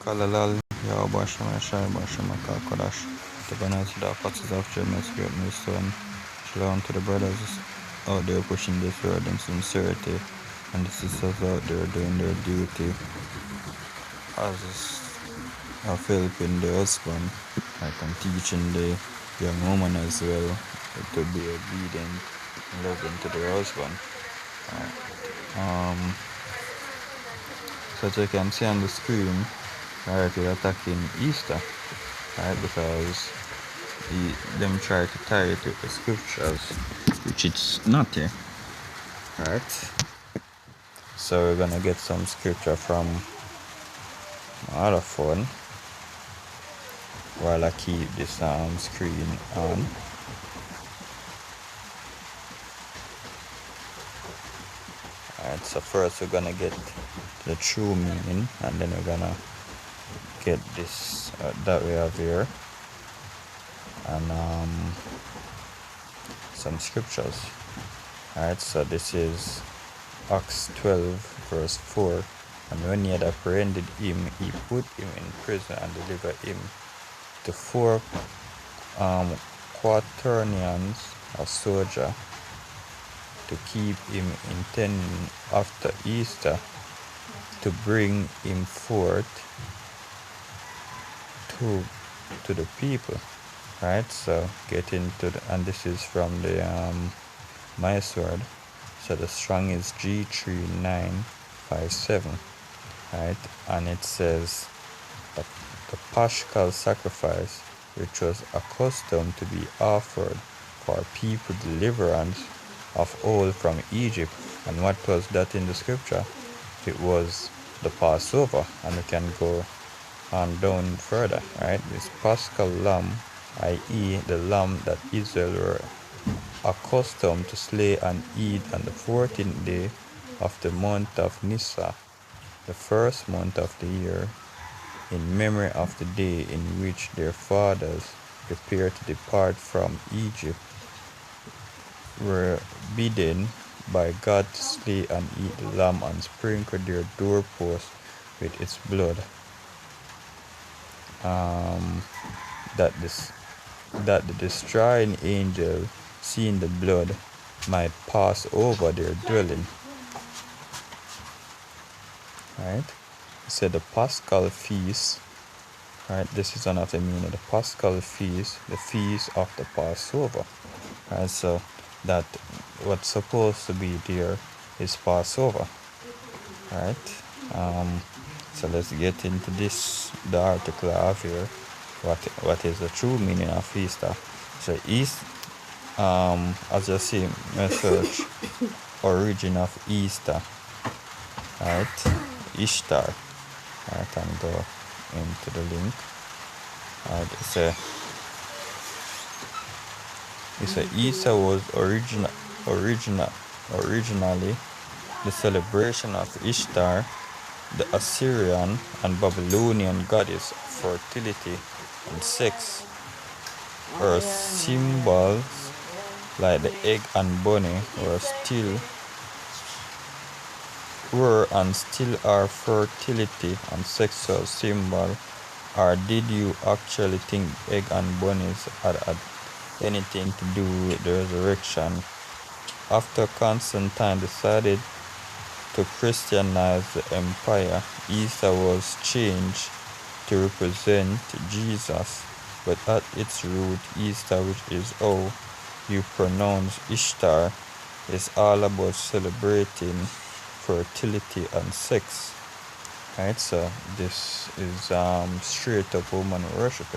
Kalalal, Yahweh Shai Bashama Kodash, the banners of the apostles of James Great Millstone, shalom to the brothers out there pushing this road in sincerity, and the sisters out there doing their duty as helping the husband, and teaching the young woman as well to be obedient and loving to their husband. So as you can see on the screen, right, we're attacking Easter, right, because them try to tie it with the scriptures, which it's not here, right? So we're gonna get some scripture from my other phone while I keep this screen on. Alright, so first we're gonna get the true meaning, and then we're gonna get this that we have here, and some scriptures. Alright, so this is Acts 12 verse 4. And when he had apprehended him, he put him in prison and delivered him to 4 quaternions of soldier to keep him, intending after Easter to bring him forth to the people. Right, so get into the, and this is from the my sword. So the strong is G3957. Right, and it says that the Paschal sacrifice, which was accustomed to be offered for people deliverance of old from Egypt. And what was that in the scripture? It was the Passover, and we can go on down further. Right, this Paschal lamb, i.e. the lamb that Israel were accustomed to slay and eat on the 14th day of the month of Nisan, the first month of the year, in memory of the day in which their fathers prepared to depart from Egypt, were bidden by God to slay and eat the lamb and sprinkle their doorposts with its blood, that the destroying angel, seeing the blood, might pass over their dwelling. Right? So the Paschal feast, right? This is one of the meaning. The Paschal feast, the feast of the Passover. Right? So that what's supposed to be there is Passover. Right? So let's get into this. The article I have here. What is the true meaning of Easter? So East, as you see, message origin of Easter. Right? Ishtar. Right, and go into the link. Right, it's a Easter was originally the celebration of Ishtar, the Assyrian and Babylonian goddess of fertility and sex. Her symbols, like the egg and bunny, were and still are fertility and sexual symbol. Or did you actually think egg and bunnies had anything to do with the resurrection? After Constantine decided to Christianize the empire, Easter was changed to represent Jesus, but at its root, Easter, which is how you pronounce Ishtar, is all about celebrating fertility and sex. Right, so this is straight up woman worship.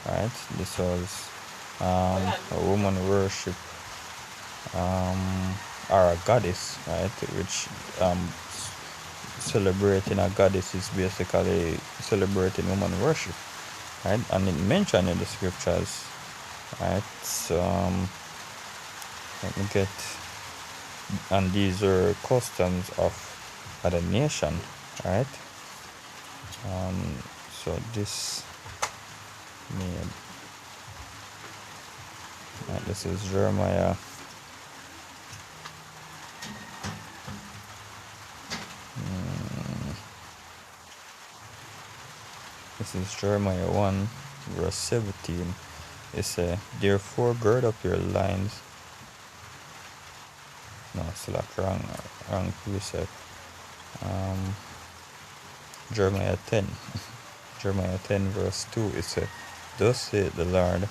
Right, this was a woman worship or a goddess, right, which celebrating a goddess is basically celebrating woman worship, right, and it mentioned in the scriptures. Right, so let me get, and these are customs of other nation. Right, so this made, right, this is Jeremiah This is Jeremiah 1, verse 17. It says, therefore gird up your loins. No, it's like wrong precept. Jeremiah 10. Jeremiah 10, verse 2. It says, thus saith the Lord,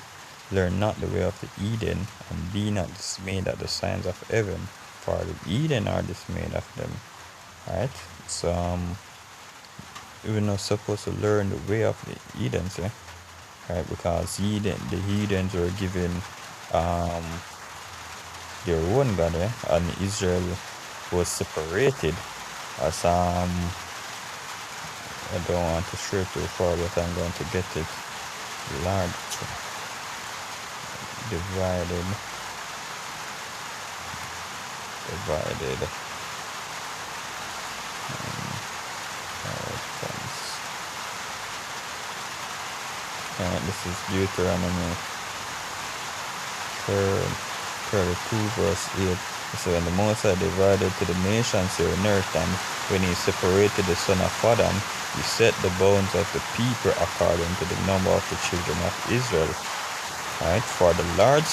learn not the way of the Eden, and be not dismayed at the signs of heaven, for the Eden are dismayed of them. Right? So we're not supposed to learn the way of the Edens, right? Because the heathens were given their own God, and Israel was separated. As I don't want to stray too far, but I'm going to get it. Lord divided. This is Deuteronomy 32, verse 8. So when the Moses divided to the nations their inheritance, when he separated the son of Adam, he set the bounds of the people according to the number of the children of Israel. Right? For the large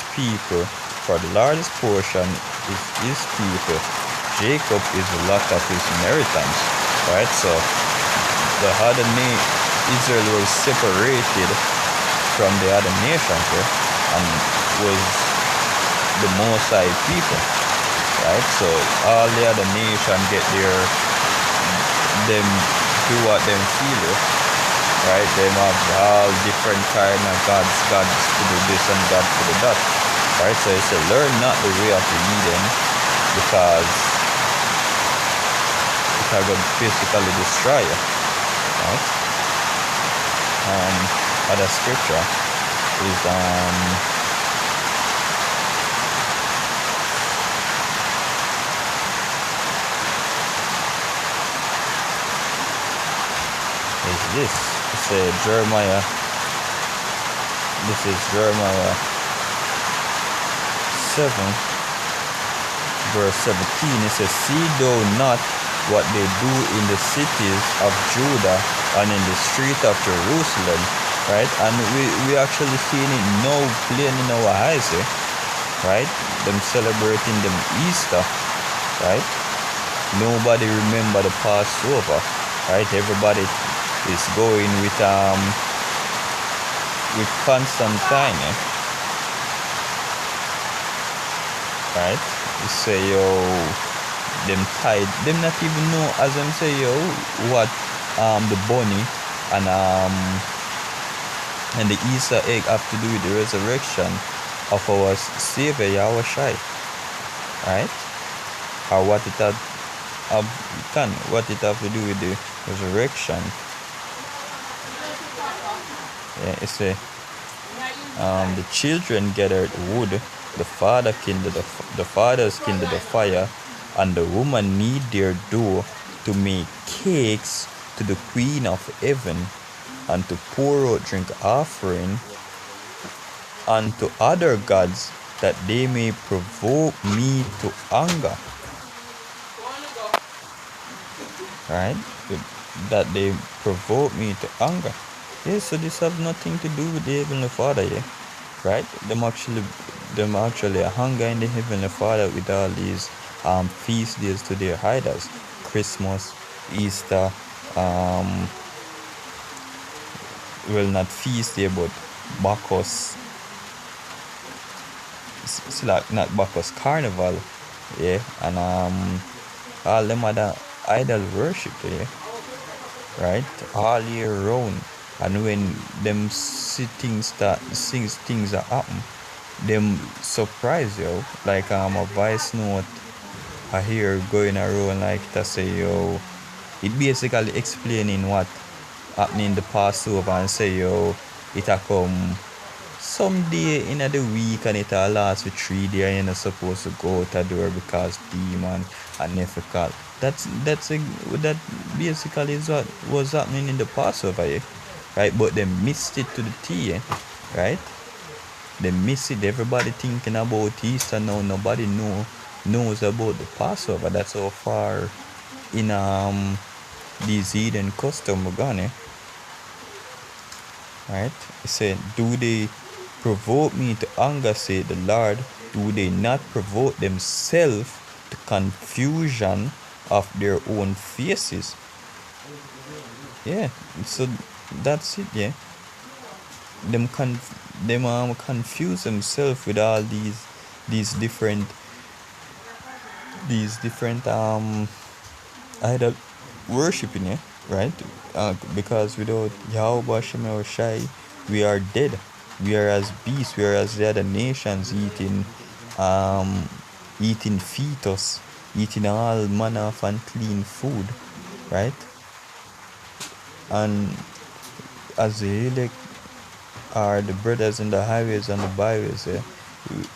portion is his people. Jacob is the lot of his inheritance. Right? So the other Israel was separated from the other nations and was the Most High people. Right? So all the other nations get them do what them feel. Right? They have all different kind of gods to do this and God to do that. Right? So it's learn not the way of the heathen, because it are going to physically destroy you. Right? Other scripture is this. It's Jeremiah. This is Jeremiah 7, verse 17. It says, see thou not what they do in the cities of Judah and in the street of Jerusalem. Right? And we actually seeing it now plain in our eyes. Right? Them celebrating them Easter. Right? Nobody remember the Passover. Right? Everybody is going with Constantine, right? You say, yo, them tied, them not even know, as them say, yo, what the bunny and the Easter egg have to do with the resurrection of our Savior Yahushua, right? Or what it have to do with the resurrection. Yeah, it's the children gathered wood, the fathers kindled the fire, and the woman knead their dough to make cakes to the Queen of Heaven, and to pour out drink offering unto other gods, that they may provoke me to anger. Right? That they provoke me to anger. Yes, so this have nothing to do with the Heavenly Father, right? Them actually hunger in the Heavenly Father with all these feast days to their idols. Christmas, Easter, well, not feast day, but Bacchus. It's like not Bacchus, Carnival, and all them other idol worship, right? All year round. And when them things that happen, them surprise you. Like a voice note I hear going around like to say, yo, it basically explaining what happened in the Passover, and say, yo, it a come someday in the week and it a last for 3 days, and you're not supposed to go out the door because demon and difficult. That basically is what was happening in the Passover, right? But they missed it to the T, right? They miss it. Everybody thinking about Easter now. Nobody knows about the Passover. That's how far in these heathen custom we're gone, Right? It said, do they provoke me to anger, said the Lord? Do they not provoke themselves to confusion of their own faces? Yeah, so that's it, yeah. Them confuse themselves with all these different idol worshiping, yeah, right? Because without Yahweh Shem Shai, we are dead. We are as beasts. We are as the other nations um, eating fetus, eating all manner of unclean food, right? And as the elect are the brothers in the highways and the byways,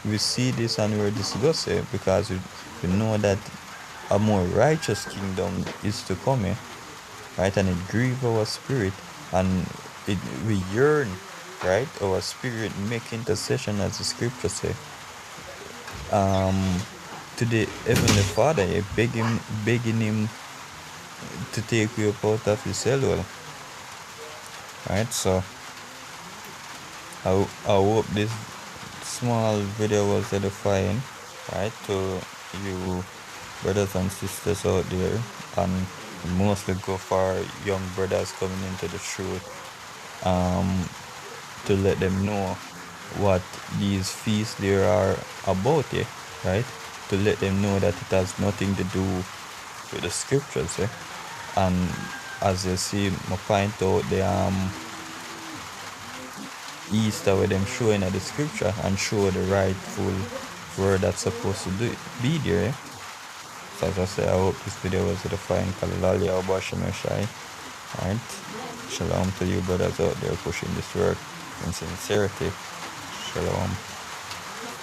we see this and we're disgusted because we know that a more righteous kingdom is to come, right? And it grieves our spirit, and we yearn, right? Our spirit make intercession, as the scripture say, to the heavenly Father, begging him to take you up out of his hell, well, right? So I hope this small video was edifying, right, to you brothers and sisters out there, and mostly go for young brothers coming into the truth, to let them know what these feasts there are about, yeah, right? To let them know that it has nothing to do with the scriptures, yeah? And as you see, I point out the Easter where them showing at the scripture and show the rightful word that's supposed to be there, yeah? So as I say, I hope this video was edifying. Kalilali Abashimeshai. Alright. Shalom to you brothers out there pushing this work in sincerity. Shalom.